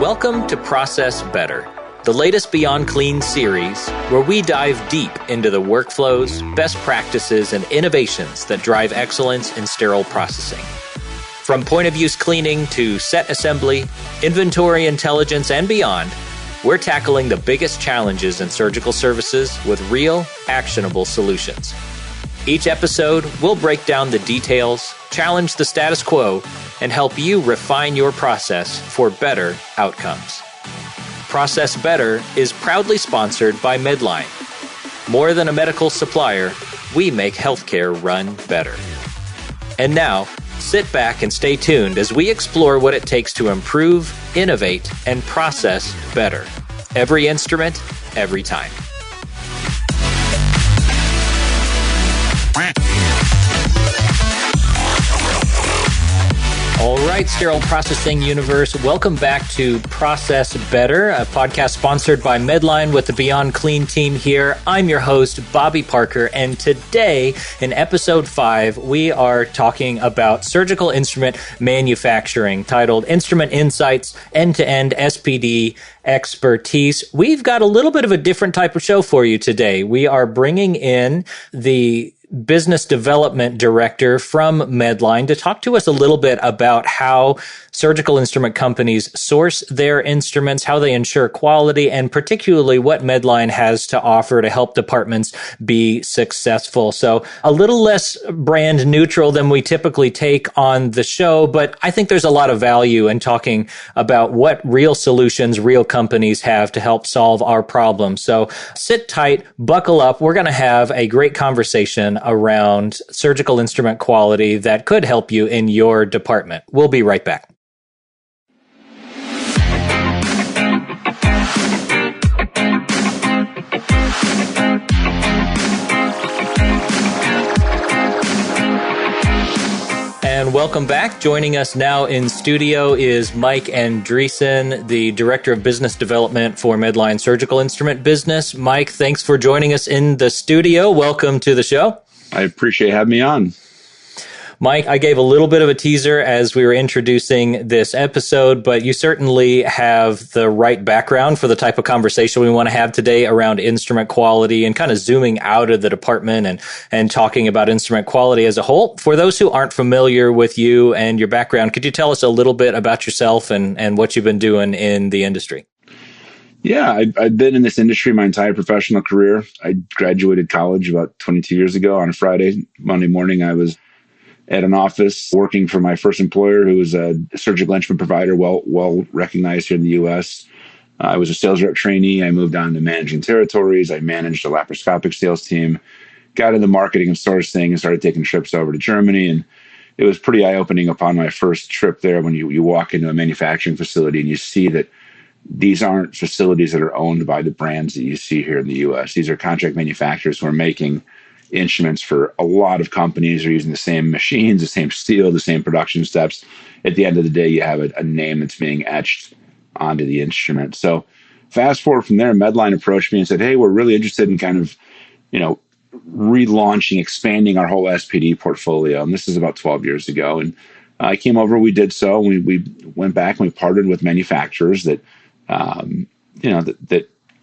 Welcome to Process Better, the latest Beyond Clean series where we dive deep into the workflows, best practices, and innovations that drive excellence in sterile processing. From point-of-use cleaning to set assembly, inventory intelligence, and beyond, we're tackling the biggest challenges in surgical services with real, actionable solutions. Each episode, we'll break down the details, challenge the status quo, and help you refine your process for better outcomes. Process Better is proudly sponsored by Medline. More than a medical supplier, we make healthcare run better. And now, sit back and stay tuned as we explore what it takes to improve, innovate, and process better. Every instrument, every time. All right, Sterile Processing Universe, welcome back to Process Better, a podcast sponsored by Medline with the Beyond Clean team here. I'm your host, Bobby Parker, and today in episode 5, we are talking about surgical instrument manufacturing, titled Instrument Insights, End-to-End SPD Expertise. We've got a little bit of a different type of show for you today. We are bringing in the business development director from Medline to talk to us a little bit about how surgical instrument companies source their instruments, how they ensure quality, and particularly what Medline has to offer to help departments be successful. So a little less brand neutral than we typically take on the show, but I think there's a lot of value in talking about what real solutions real companies have to help solve our problems. So sit tight, buckle up. We're going to have a great conversation around surgical instrument quality that could help you in your department. We'll be right back. And welcome back. Joining us now in studio is Mike Andresen, the Director of Business Development for Medline Surgical Instrument Business. Mike, thanks for joining us in the studio. Welcome to the show. I appreciate having me on. Mike, I gave a little bit of a teaser as we were introducing this episode, but you certainly have the right background for the type of conversation we want to have today around instrument quality and kind of zooming out of the department and talking about instrument quality as a whole. For those who aren't familiar with you and your background, could you tell us a little bit about yourself and what you've been doing in the industry? Yeah, I've been in this industry my entire professional career. I graduated college about 22 years ago on a Friday. Monday morning, I was at an office working for my first employer, who was a surgical instrument provider, well recognized here in the U.S. I was a sales rep trainee. I moved on to managing territories. I managed a laparoscopic sales team, got into marketing and sourcing, and started taking trips over to Germany. And it was pretty eye-opening upon my first trip there when you walk into a manufacturing facility and you see that these aren't facilities that are owned by the brands that you see here in the U.S. These are contract manufacturers who are making instruments for a lot of companies. Are using the same machines, the same steel, the same production steps. At the end of the day, you have a name that's being etched onto the instrument. So fast forward from there, Medline approached me and said, hey, we're really interested in kind of, relaunching, expanding our whole SPD portfolio. And this is about 12 years ago. And I came over, we did so. We went back and we partnered with manufacturers that I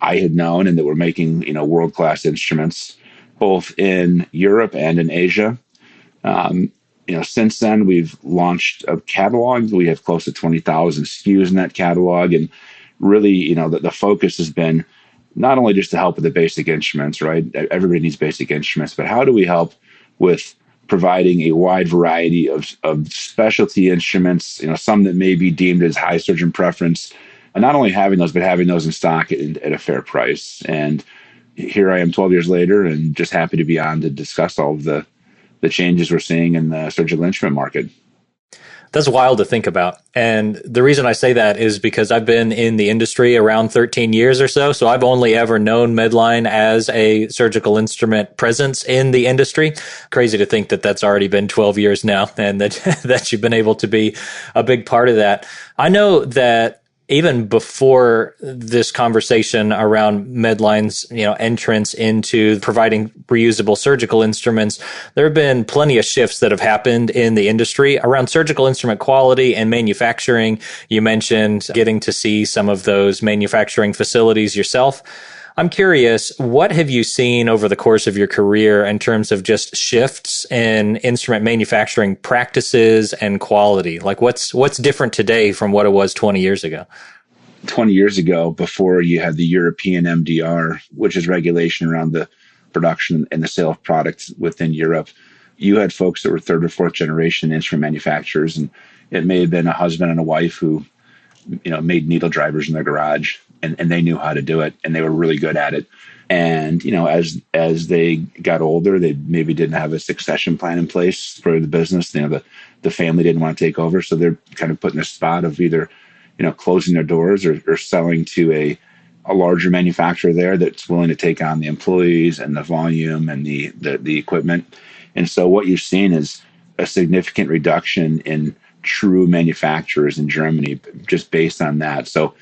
had known and that were making, world-class instruments, both in Europe and in Asia. Since then, we've launched a catalog. We have close to 20,000 SKUs in that catalog. And really, the focus has been not only just to help with the basic instruments, right? Everybody needs basic instruments, but how do we help with providing a wide variety of specialty instruments, some that may be deemed as high surgeon preference, and not only having those, but having those in stock at a fair price. And here I am 12 years later and just happy to be on to discuss all of the changes we're seeing in the surgical instrument market. That's wild to think about. And the reason I say that is because I've been in the industry around 13 years or so. So I've only ever known Medline as a surgical instrument presence in the industry. Crazy to think that that's already been 12 years now and that you've been able to be a big part of that. I know that even before this conversation around Medline's, entrance into providing reusable surgical instruments, there have been plenty of shifts that have happened in the industry around surgical instrument quality and manufacturing. You mentioned getting to see some of those manufacturing facilities yourself. I'm curious, what have you seen over the course of your career in terms of just shifts in instrument manufacturing practices and quality? Like what's different today from what it was 20 years ago? 20 years ago, before you had the European MDR, which is regulation around the production and the sale of products within Europe, you had folks that were third or fourth generation instrument manufacturers. And it may have been a husband and a wife who, made needle drivers in their garage. And they knew how to do it, and they were really good at it. And, as they got older, they maybe didn't have a succession plan in place for the business. The family didn't want to take over. So they're kind of put in a spot of either, closing their doors or selling to a larger manufacturer there that's willing to take on the employees and the volume and the equipment. And so what you've seen is a significant reduction in true manufacturers in Germany just based on that. So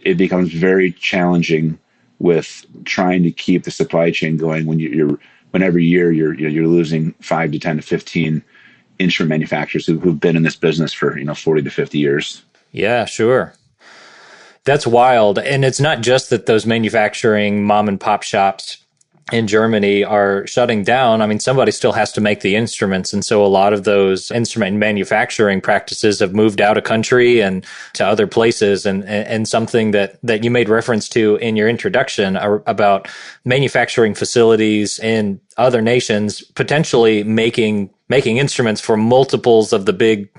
it becomes very challenging with trying to keep the supply chain going when every year you're losing 5 to 10 to 15 instrument manufacturers who've been in this business for 40 to 50 years. Yeah, sure. That's wild. And it's not just that those manufacturing mom and pop shops in Germany are shutting down. I mean, somebody still has to make the instruments. And so a lot of those instrument manufacturing practices have moved out of country and to other places. And something that you made reference to in your introduction about manufacturing facilities in other nations potentially making instruments for multiples of the big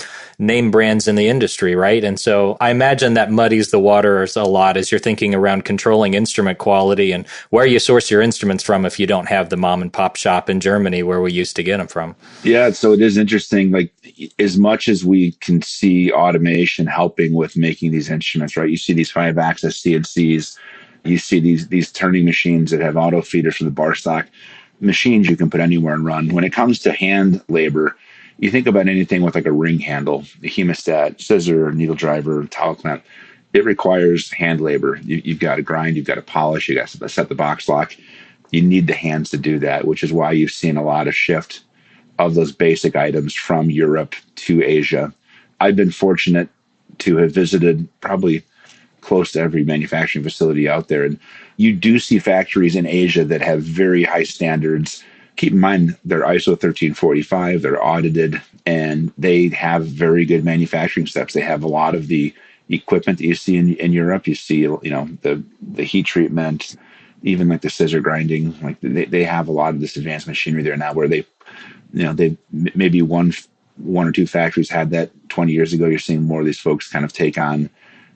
name brands in the industry, right? And so I imagine that muddies the waters a lot as you're thinking around controlling instrument quality and where you source your instruments from if you don't have the mom and pop shop in Germany where we used to get them from. Yeah, so it is interesting. Like, as much as we can see automation helping with making these instruments, right? You see these 5-axis CNCs, you see these turning machines that have auto feeders for the bar stock. Machines you can put anywhere and run. When it comes to hand labor, you think about anything with like a ring handle, a hemostat, scissor, needle driver, towel clamp. It requires hand labor. You've got to grind, you've got to polish, you got to set the box lock. You need the hands to do that, which is why you've seen a lot of shift of those basic items from Europe to Asia. I've been fortunate to have visited probably close to every manufacturing facility out there. And you do see factories in Asia that have very high standards. Keep in mind, they're ISO 1345, they're audited, and they have very good manufacturing steps. They have a lot of the equipment that you see in Europe. You see, the heat treatment, even like the scissor grinding. Like they have a lot of this advanced machinery there now where they maybe one or two factories had that 20 years ago. You're seeing more of these folks kind of take on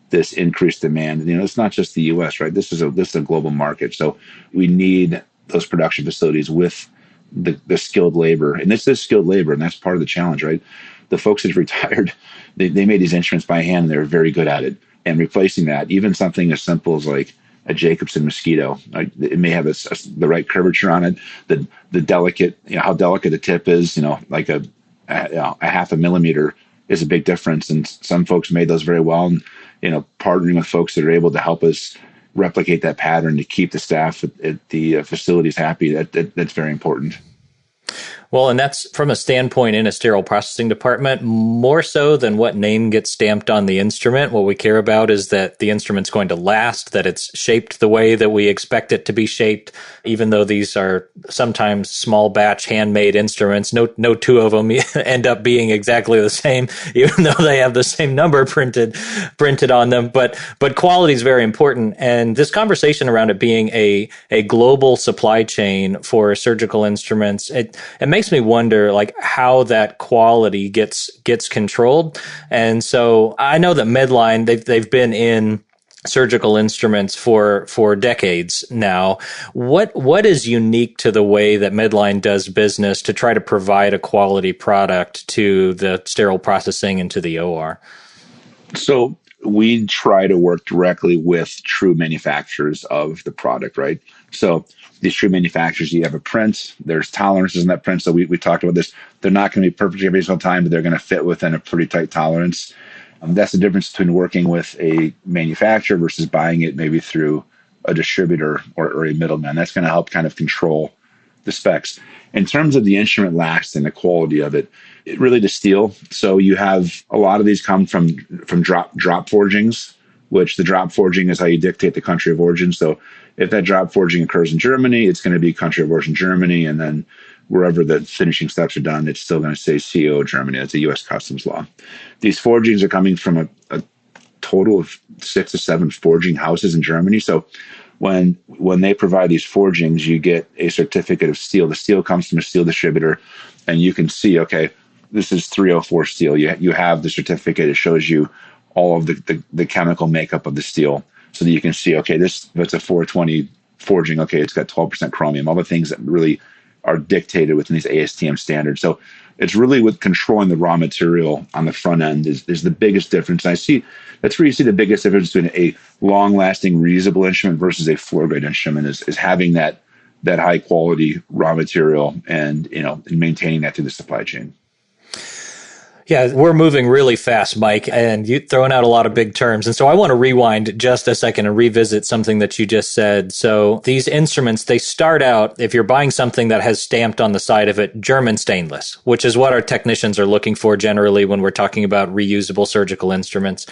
this increased demand. It's not just the U.S., right? This is a global market. So we need those production facilities with the skilled labor. And this is skilled labor, and that's part of the challenge, right? The folks that retired, they made these instruments by hand, and they were very good at it. And replacing that, even something as simple as like a Jacobson mosquito, it may have the right curvature on it, the delicate, how delicate the tip is, like a half a millimeter is a big difference. And some folks made those very well. And partnering with folks that are able to help us replicate that pattern to keep the staff at the facilities happy, that's very important. Well, and that's from a standpoint in a sterile processing department, more so than what name gets stamped on the instrument. What we care about is that the instrument's going to last, that it's shaped the way that we expect it to be shaped, even though these are sometimes small batch handmade instruments. No two of them end up being exactly the same, even though they have the same number printed on them. But quality is very important. And this conversation around it being a global supply chain for surgical instruments, it makes me wonder like how that quality gets controlled. And so I know that Medline, they've been in surgical instruments for decades now. What is unique to the way that Medline does business to try to provide a quality product to the sterile processing and to the OR? So we try to work directly with true manufacturers of the product, right? So these true manufacturers, you have a print, there's tolerances in that print. So we talked about this. They're not going to be perfect every single time, but they're going to fit within a pretty tight tolerance. That's the difference between working with a manufacturer versus buying it maybe through a distributor or a middleman. That's going to help kind of control the specs. In terms of the instrument last and the quality of it, really the steel. So you have a lot of these come from drop forgings, which the drop forging is how you dictate the country of origin. So if that drop forging occurs in Germany, it's going to be country of origin Germany, and then wherever the finishing steps are done, it's still going to say CO Germany. That's a U.S. customs law. These forgings are coming from a total of 6 to 7 forging houses in Germany. So when they provide these forgings, you get a certificate of steel. The steel comes from a steel distributor, and you can see, okay, this is 304 steel. You have the certificate. It shows you all of the chemical makeup of the steel, so that you can see, okay, if it's a 420 forging, okay, it's got 12% chromium, all the things that really are dictated within these ASTM standards. So it's really with controlling the raw material on the front end is the biggest difference. And that's where you see the biggest difference between a long-lasting reusable instrument versus a floor-grade instrument is having that high-quality raw material and maintaining that through the supply chain. Yeah, we're moving really fast, Mike, and you're throwing out a lot of big terms. And so I want to rewind just a second and revisit something that you just said. So these instruments, they start out, if you're buying something that has stamped on the side of it, German stainless, which is what our technicians are looking for generally when we're talking about reusable surgical instruments.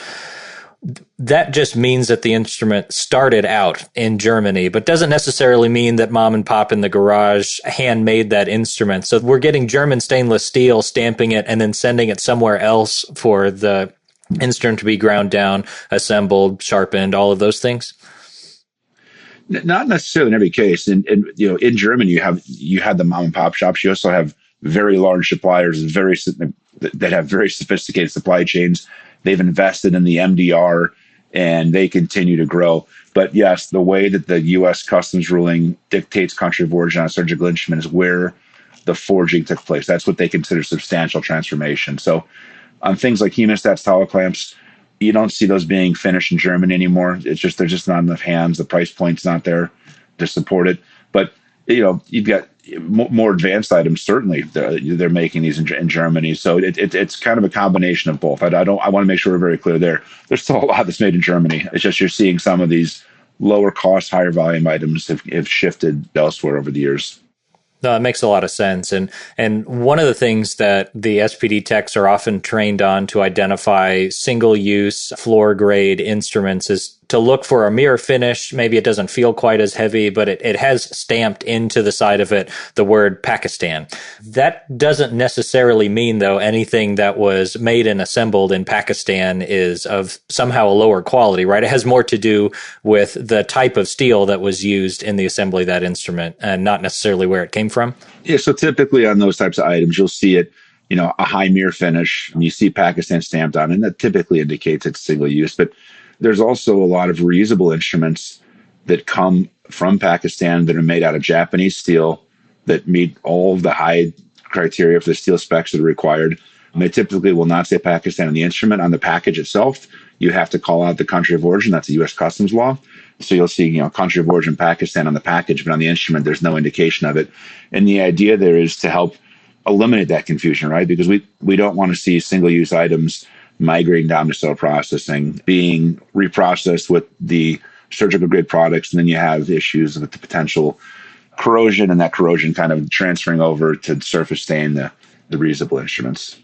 That just means that the instrument started out in Germany, but doesn't necessarily mean that mom and pop in the garage handmade that instrument. So we're getting German stainless steel, stamping it, and then sending it somewhere else for the instrument to be ground down, assembled, sharpened, all of those things. Not necessarily in every case. In Germany, you have the mom and pop shops. You also have very large suppliers, that have very sophisticated supply chains. They've invested in the MDR, and they continue to grow. But yes, the way that the U.S. customs ruling dictates country of origin on a surgical instrument is where the forging took place. That's what they consider substantial transformation. So on things like hemostats, towel clamps, you don't see those being finished in Germany anymore. It's just there's just not enough hands. The price point's not there to support it. But you've got more advanced items. Certainly, they're making these in Germany. So it's kind of a combination of both. I want to make sure we're very clear there. There's still a lot that's made in Germany. It's just you're seeing some of these lower cost, higher volume items have shifted elsewhere over the years. No, it makes a lot of sense. And one of the things that the SPD techs are often trained on to identify single-use floor-grade instruments is to look for a mirror finish. Maybe it doesn't feel quite as heavy, but it has stamped into the side of it the word Pakistan. That doesn't necessarily mean, though, anything that was made and assembled in Pakistan is of somehow a lower quality, right? It has more to do with the type of steel that was used in the assembly of that instrument and not necessarily where it came from. Yeah, so typically on those types of items, you'll see it, a high mirror finish, and you see Pakistan stamped on it, and that typically indicates it's single use. But there's also a lot of reusable instruments that come from Pakistan that are made out of Japanese steel that meet all of the high criteria for the steel specs that are required. They typically will not say Pakistan on the instrument. On the package itself, you have to call out the country of origin. That's a U.S. customs law. So you'll see, country of origin Pakistan on the package, but on the instrument, there's no indication of it. And the idea there is to help eliminate that confusion, right? Because we don't want to see single-use items migrating down to sterile processing, being reprocessed with the surgical grade products, and then you have issues with the potential corrosion, and that corrosion kind of transferring over to surface stain the reusable instruments.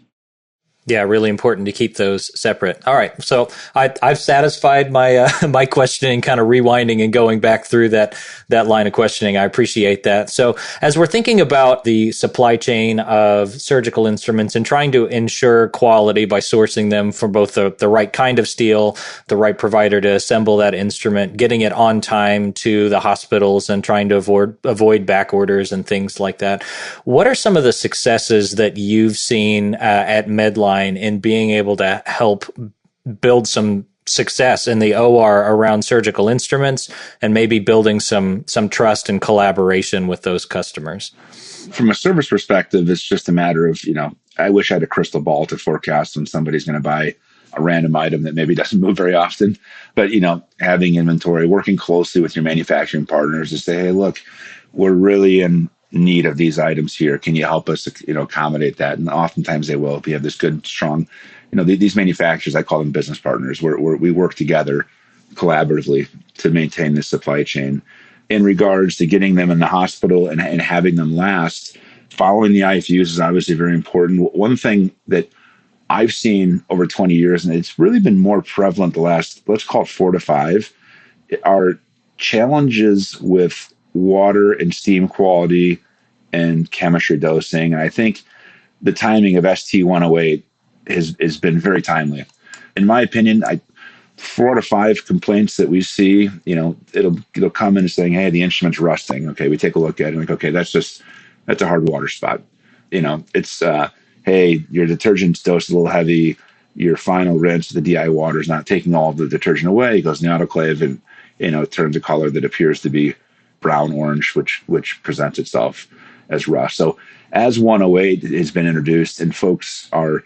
Yeah, really important to keep those separate. All right, so I've satisfied my my questioning, kind of rewinding and going back through that line of questioning. I appreciate that. So as we're thinking about the supply chain of surgical instruments and trying to ensure quality by sourcing them from both the right kind of steel, the right provider to assemble that instrument, getting it on time to the hospitals, and trying to avoid back orders and things like that, what are some of the successes that you've seen at Medline in being able to help build some success in the OR around surgical instruments and maybe building some trust and collaboration with those customers? From a service perspective, it's just a matter of, I wish I had a crystal ball to forecast when somebody's going to buy a random item that maybe doesn't move very often. But, having inventory, working closely with your manufacturing partners to say, hey, look, we're really in need of these items here. Can you help us, accommodate that? And oftentimes they will. If you have this good, strong these manufacturers, I call them business partners, where we work together collaboratively to maintain the supply chain. In regards to getting them in the hospital and having them last, following the IFUs is obviously very important. One thing that I've seen over 20 years, and it's really been more prevalent the last, let's call it 4 to 5, are challenges with water and steam quality and chemistry dosing. And I think the timing of ST108 has been very timely. In my opinion, 4 to 5 complaints that we see, it'll come in saying, hey, the instrument's rusting. Okay, we take a look at it and okay, that's a hard water spot. It's, hey, your detergent's dosed a little heavy. Your final rinse, the DI water is not taking all of the detergent away. It goes in the autoclave and, it turns a color that appears to be brown orange, which presents itself as rust. So as 108 has been introduced and folks are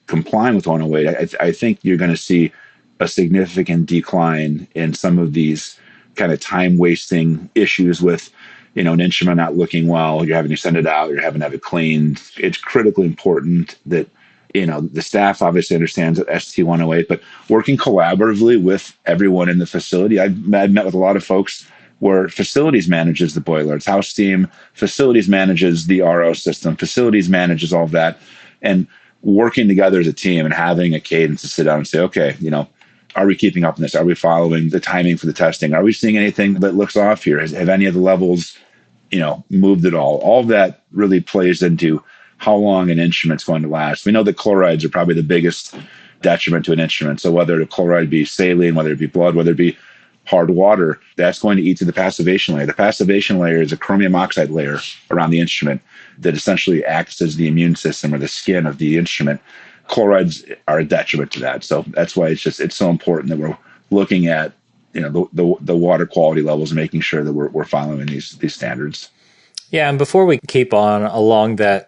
complying with 108, I think you're going to see a significant decline in some of these kind of time wasting issues with, an instrument not looking well. You're having to send it out. You're having to have it cleaned. It's critically important that, the staff obviously understands ST108, but working collaboratively with everyone in the facility. I've met with a lot of folks where facilities manages the boiler. It's house steam. Facilities manages the RO system. Facilities manages all of that. And working together as a team and having a cadence to sit down and say, okay, are we keeping up on this? Are we following the timing for the testing? Are we seeing anything that looks off here? Have any of the levels, moved at all? All of that really plays into how long an instrument's going to last. We know that chlorides are probably the biggest detriment to an instrument. So whether the chloride be saline, whether it be blood, whether it be hard water, that's going to eat through the passivation layer. The passivation layer is a chromium oxide layer around the instrument that essentially acts as the immune system or the skin of the instrument. Chlorides are a detriment to that. So that's why it's so important that we're looking at the water quality levels and making sure that we're following these standards. Yeah, and before we keep on along that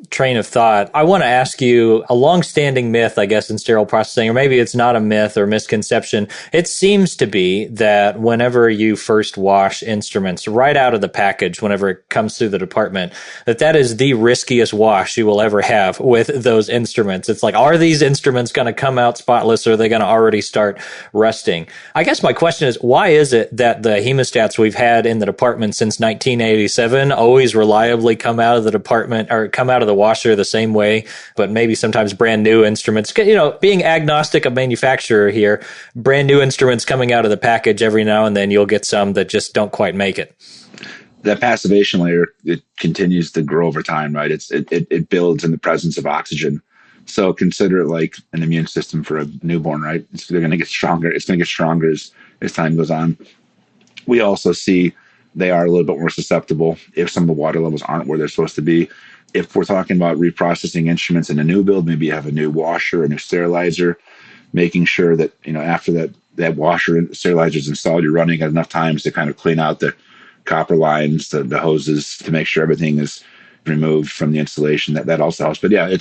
train of thought, I want to ask you a longstanding myth, I guess, in sterile processing, or maybe it's not a myth or misconception. It seems to be that whenever you first wash instruments right out of the package, whenever it comes through the department, that is the riskiest wash you will ever have with those instruments. It's like, are these instruments going to come out spotless, or are they going to already start rusting? I guess my question is, why is it that the hemostats we've had in the department since 1987 always reliably come out of the department or come out of the washer the same way, but maybe sometimes brand new instruments, being agnostic of manufacturer here, brand new instruments coming out of the package every now and then, you'll get some that just don't quite make it. That passivation layer, it continues to grow over time, right? It builds in the presence of oxygen. So consider it like an immune system for a newborn, right? They're going to get stronger. It's going to get stronger as time goes on. We also see they are a little bit more susceptible if some of the water levels aren't where they're supposed to be. If we're talking about reprocessing instruments in a new build, maybe you have a new washer, a new sterilizer, making sure that, after that washer and sterilizer is installed, you're running at enough times to kind of clean out the copper lines, the hoses, to make sure everything is removed from the installation. That also helps. But yeah,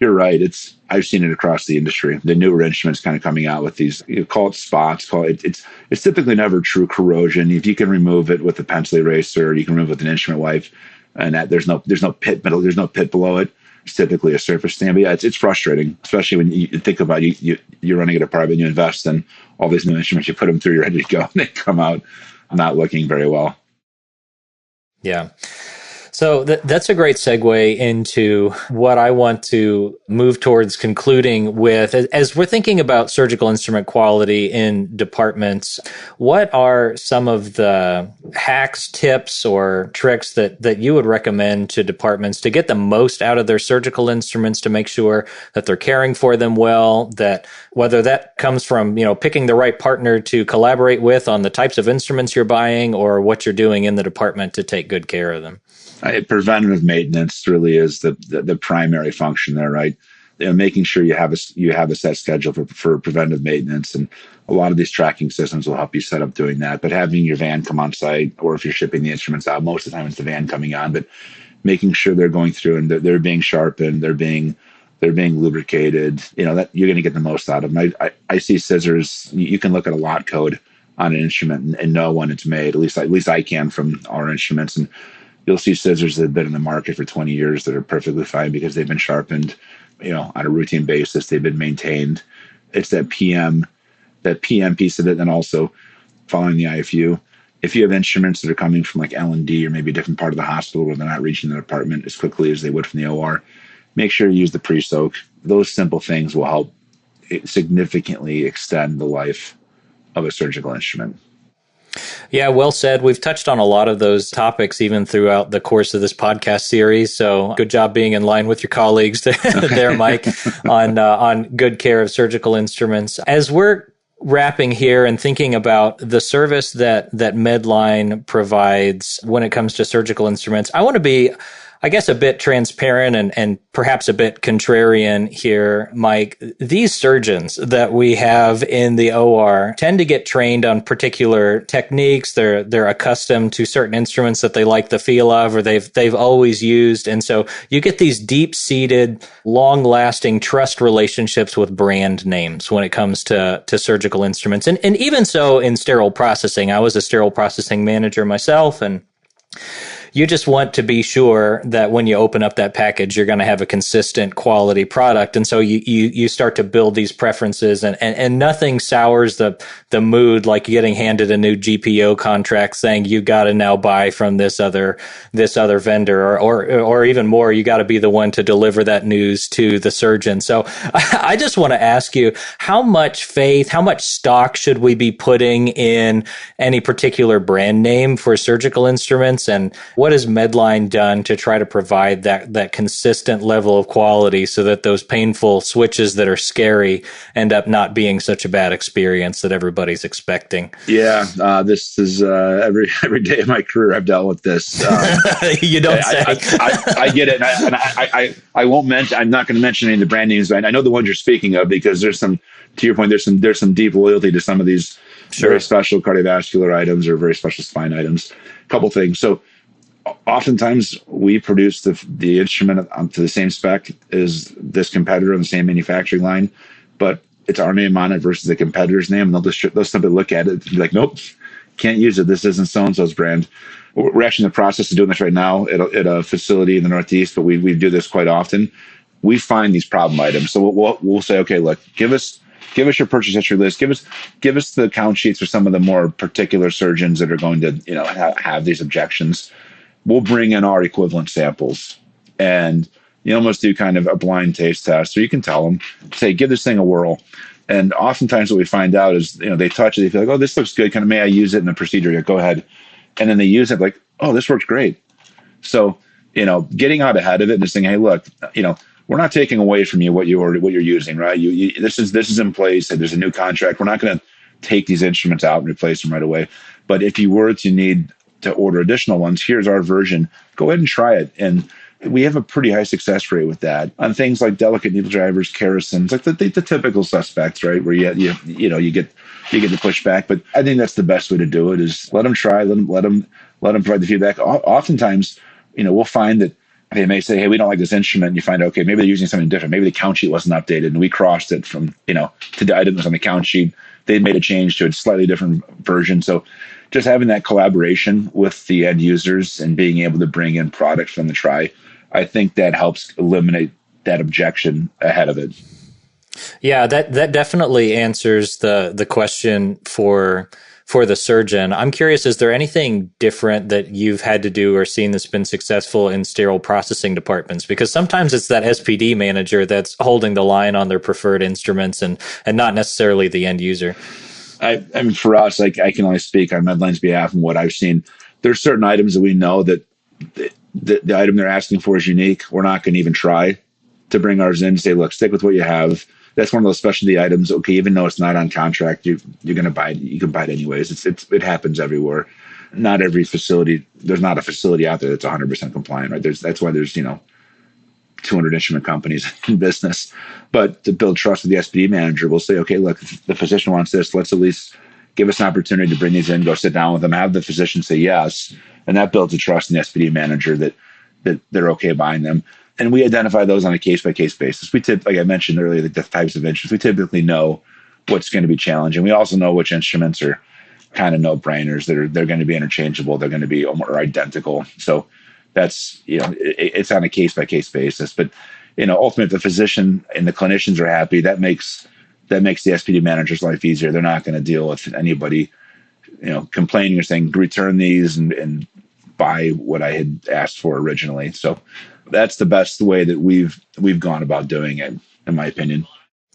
you're right. I've seen it across the industry. The newer instruments kind of coming out with these, call it spots, it's typically never true corrosion. If you can remove it with a pencil eraser, you can remove it with an instrument wipe, and that there's no pit below it. It's typically a surface stain. But yeah, it's frustrating, especially when you think about you're running a department, you invest in all these new instruments, you put them through, you're ready to go, and they come out not looking very well. Yeah. So that's a great segue into what I want to move towards concluding with. As we're thinking about surgical instrument quality in departments, what are some of the hacks, tips, or tricks that you would recommend to departments to get the most out of their surgical instruments, to make sure that they're caring for them well, that whether that comes from, picking the right partner to collaborate with on the types of instruments you're buying, or what you're doing in the department to take good care of them? Preventative maintenance really is the primary function there, right? Making sure you have a set schedule for preventive maintenance, and a lot of these tracking systems will help you set up doing that. But having your van come on site, or if you're shipping the instruments out, most of the time it's the van coming on, but making sure they're going through and they're being sharpened, they're being lubricated, that you're going to get the most out of them. I see scissors. You can look at a lot code on an instrument and know when it's made. At least I can from our instruments. And you'll see scissors that have been in the market for 20 years that are perfectly fine because they've been sharpened. on a routine basis. They've been maintained. It's that PM piece of it, and also following the IFU. If you have instruments that are coming from like L&D or maybe a different part of the hospital where they're not reaching the department as quickly as they would from the OR, make sure you use the pre-soak. Those simple things will help significantly extend the life of a surgical instrument. Yeah, well said. We've touched on a lot of those topics even throughout the course of this podcast series. So good job being in line with your colleagues there, Mike, on good care of surgical instruments. As we're wrapping here and thinking about the service that Medline provides when it comes to surgical instruments, I want to be, I guess, a bit transparent and perhaps a bit contrarian here, Mike. These surgeons that we have in the OR tend to get trained on particular techniques. They're accustomed to certain instruments that they like the feel of, or they've always used. And so you get these deep-seated, long-lasting trust relationships with brand names when it comes to surgical instruments. And even so in sterile processing, I was a sterile processing manager myself, and you just want to be sure that when you open up that package, you're going to have a consistent quality product. And so you start to build these preferences, and nothing sours the mood like getting handed a new GPO contract saying you got to now buy from this other vendor, or even more, you got to be the one to deliver that news to the surgeon. So I just want to ask you, how much faith, how much stock should we be putting in any particular brand name for surgical instruments? And what has Medline done to try to provide that consistent level of quality so that those painful switches that are scary end up not being such a bad experience that everybody's expecting? Yeah, this is every day of my career I've dealt with this. You don't say. I get it, and I won't mention. I'm not going to mention any of the brand names, but I know the ones you're speaking of because there's some. To your point, there's some deep loyalty to some of these very special cardiovascular items or very special spine items. A couple things. So oftentimes we produce the instrument to the same spec as this competitor on the same manufacturing line, but it's our name on it versus the competitor's name. And they'll simply look at it and be like, nope, can't use it. This isn't so-and-so's brand. We're actually in the process of doing this right now at a facility in the Northeast, but we do this quite often. We find these problem items. So we'll say, okay, look, give us your purchase history list. Give us the count sheets for some of the more particular surgeons that are going to, have these objections. We'll bring in our equivalent samples, and you almost do kind of a blind taste test. So you can tell them, say, give this thing a whirl. And oftentimes what we find out is, they touch it, they feel like, oh, this looks good. Kind of, may I use it in the procedure? Yeah, go ahead. And then they use it like, oh, this works great. So, getting out ahead of it and just saying, hey, look, we're not taking away from you what you're using, right? This is in place. And there's a new contract. We're not going to take these instruments out and replace them right away. But if you were to need to order additional ones, here's our version. Go ahead and try it. And we have a pretty high success rate with that on things like delicate needle drivers, kerosins, like the typical suspects, right? Where you get the pushback. But I think that's the best way to do it is let them try, let them provide the feedback. Oftentimes, we'll find that they may say, hey, we don't like this instrument. And you find out, okay, maybe they're using something different. Maybe the count sheet wasn't updated and we crossed it from, to the items on the count sheet. They made a change to a slightly different version. So just having that collaboration with the end users and being able to bring in products from the try, I think that helps eliminate that objection ahead of it. Yeah, that definitely answers the question for the surgeon. I'm curious, is there anything different that you've had to do or seen that's been successful in sterile processing departments? Because sometimes it's that SPD manager that's holding the line on their preferred instruments and not necessarily the end user. I mean, for us, I can only speak on Medline's behalf and what I've seen. There's certain items that we know that the item they're asking for is unique. We're not going to even try to bring ours in and say, look, stick with what you have. That's one of those specialty items. Okay, even though it's not on contract, you're going to buy it. You can buy it anyways. It happens everywhere. Not every facility. There's not a facility out there that's 100% compliant, right? That's why there's 200 instrument companies in business. But to build trust with the SPD manager, we'll say, okay, look, if the physician wants this, let's at least give us an opportunity to bring these in, go sit down with them, have the physician say yes, and that builds a trust in the SPD manager that they're okay buying them. And we identify those on a case-by-case basis. Like I mentioned earlier, the types of instruments, we typically know what's going to be challenging. We also know which instruments are kind of no-brainers. They're going to be interchangeable. They're going to be almost identical. So that's, it's on a case-by-case basis. But, ultimately, if the physician and the clinicians are happy, that makes the SPD manager's life easier. They're not going to deal with anybody, complaining or saying, return these and buy what I had asked for originally. So that's the best way that we've gone about doing it, in my opinion.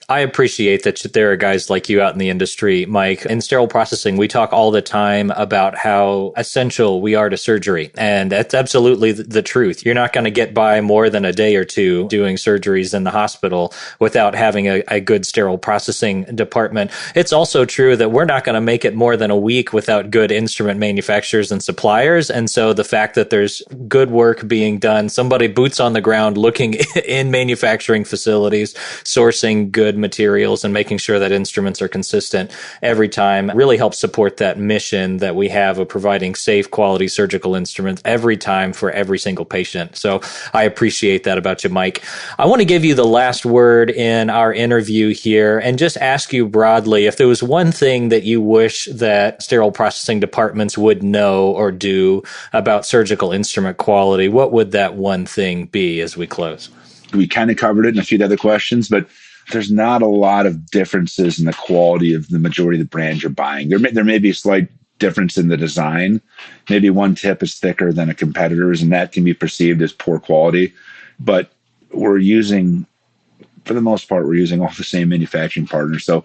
I appreciate that there are guys like you out in the industry, Mike. In sterile processing, we talk all the time about how essential we are to surgery. And that's absolutely the truth. You're not going to get by more than a day or two doing surgeries in the hospital without having a good sterile processing department. It's also true that we're not going to make it more than a week without good instrument manufacturers and suppliers. And so the fact that there's good work being done, somebody boots on the ground looking in manufacturing facilities, sourcing good materials and making sure that instruments are consistent every time really helps support that mission that we have of providing safe, quality surgical instruments every time for every single patient. So I appreciate that about you, Mike. I want to give you the last word in our interview here and just ask you broadly if there was one thing that you wish that sterile processing departments would know or do about surgical instrument quality. What would that one thing be as we close? We kind of covered it in a few other questions, but there's not a lot of differences in the quality of the majority of the brands you're buying. There may be a slight difference in the design. Maybe one tip is thicker than a competitor's, and that can be perceived as poor quality. But for the most part, we're using all the same manufacturing partners. So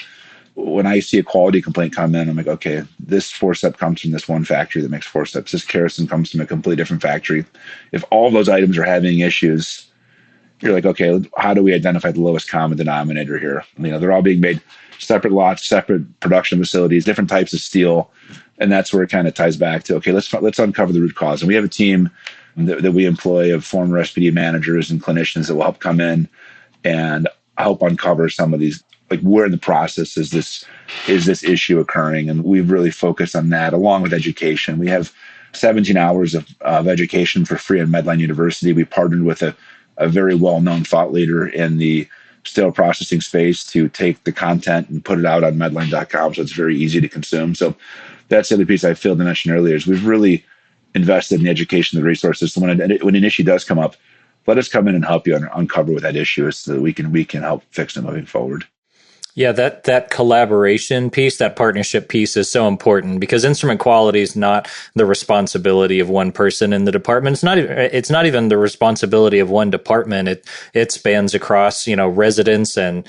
when I see a quality complaint come in, I'm like, okay, this forcep comes from this one factory that makes forceps. This kerosene comes from a completely different factory. If all those items are having issues, you're like, okay, how do we identify the lowest common denominator here? They're all being made separate lots, separate production facilities, different types of steel. And that's where it kind of ties back to, okay, let's uncover the root cause. And we have a team that we employ of former SPD managers and clinicians that will help come in and help uncover some of these, like where in the process is this issue occurring? And we've really focused on that along with education. We have 17 hours of education for free at Medline University. We partnered with a very well-known thought leader in the sterile processing space to take the content and put it out on medline.com. So it's very easy to consume. So that's the other piece I failed to mention earlier is we've really invested in the education of the resources. So when an issue does come up, let us come in and help you uncover what that issue is so that we can help fix it moving forward. Yeah, that collaboration piece, that partnership piece is so important because instrument quality is not the responsibility of one person in the department. It's not even the responsibility of one department. It spans across, residents and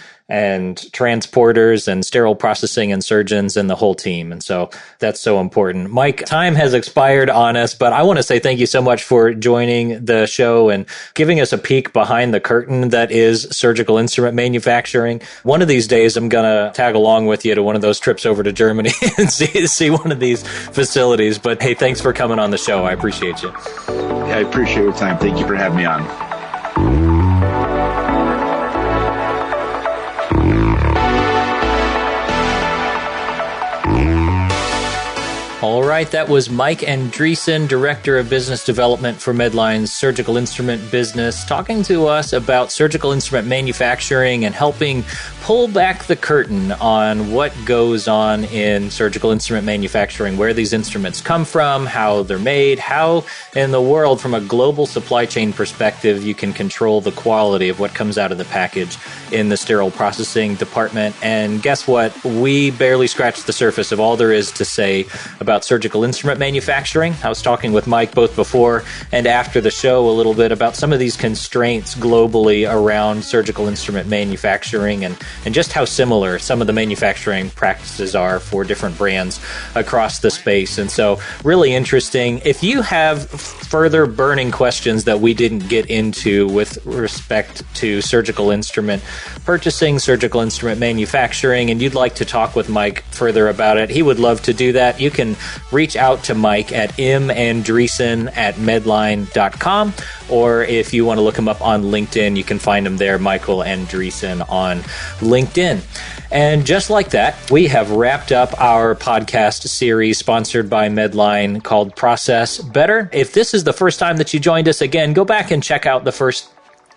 transporters and sterile processing and surgeons and the whole team. And so that's so important. Mike, time has expired on us, but I want to say thank you so much for joining the show and giving us a peek behind the curtain that is surgical instrument manufacturing. One of these days, I'm going to tag along with you to one of those trips over to Germany and see one of these facilities. But hey, thanks for coming on the show. I appreciate you. Yeah, I appreciate your time. Thank you for having me on. All right, that was Mike Andresen, Director of Business Development for Medline's surgical instrument business, talking to us about surgical instrument manufacturing and helping pull back the curtain on what goes on in surgical instrument manufacturing, where these instruments come from, how they're made, how in the world, from a global supply chain perspective, you can control the quality of what comes out of the package in the sterile processing department. And guess what? We barely scratched the surface of all there is to say about surgical instrument manufacturing. I was talking with Mike both before and after the show a little bit about some of these constraints globally around surgical instrument manufacturing and just how similar some of the manufacturing practices are for different brands across the space. And so really interesting. If you have further burning questions that we didn't get into with respect to surgical instrument purchasing, surgical instrument manufacturing, and you'd like to talk with Mike further about it, he would love to do that. You can reach out to Mike at mandresen@medline.com, or if you want to look him up on LinkedIn, you can find him there, Michael Andresen on LinkedIn. And just like that, we have wrapped up our podcast series sponsored by Medline called Process Better. If this is the first time that you joined us, again, go back and check out the first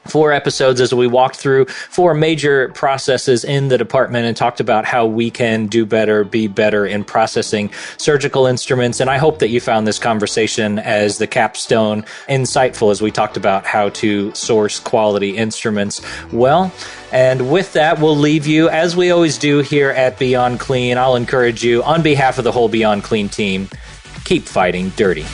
4 episodes as we walked through 4 major processes in the department and talked about how we can do better, be better in processing surgical instruments. And I hope that you found this conversation as the capstone insightful as we talked about how to source quality instruments well. And with that, we'll leave you, as we always do here at Beyond Clean. I'll encourage you, on behalf of the whole Beyond Clean team, keep fighting dirty.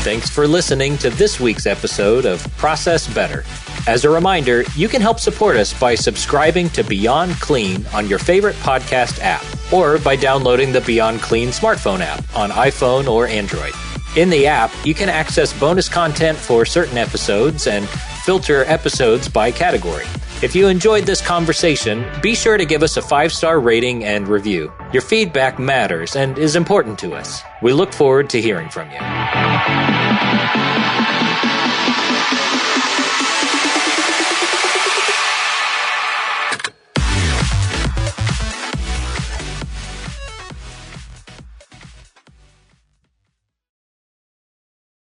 Thanks for listening to this week's episode of Process Better. As a reminder, you can help support us by subscribing to Beyond Clean on your favorite podcast app, or by downloading the Beyond Clean smartphone app on iPhone or Android. In the app, you can access bonus content for certain episodes and filter episodes by category. If you enjoyed this conversation, be sure to give us a 5-star rating and review. Your feedback matters and is important to us. We look forward to hearing from you.